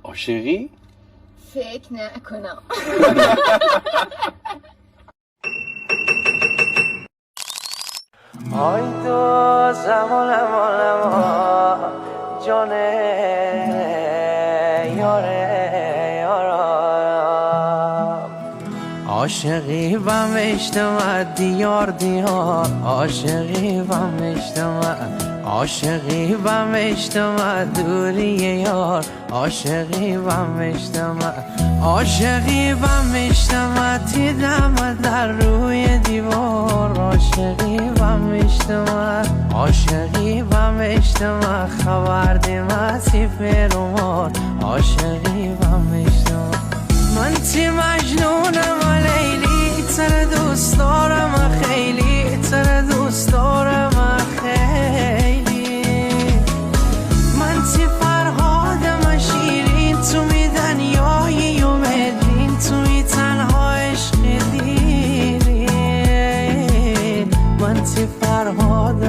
عاشقی؟ فکر نکنم. آی تو زمان جانه یاره یارم عاشقی بم اجتماع دیار دیار عاشقی بم اجتماع عاشقی بم اجتماع دوری یار عاشقی بم اجتماع عاشقی بم اجتماع دیدم در روی دیوار عاشقی بم اجتماع عاشقی بم اجتماع خبر دیم سیفر عاشقی بم اجتماع من تی مجنونم لیلی تر دوست دارم خیلی تر دوست دارم خیلی من تی فرهادم شیرین تو می دنیایی و مدین تو می تنها عشق دیری من تی فرهادم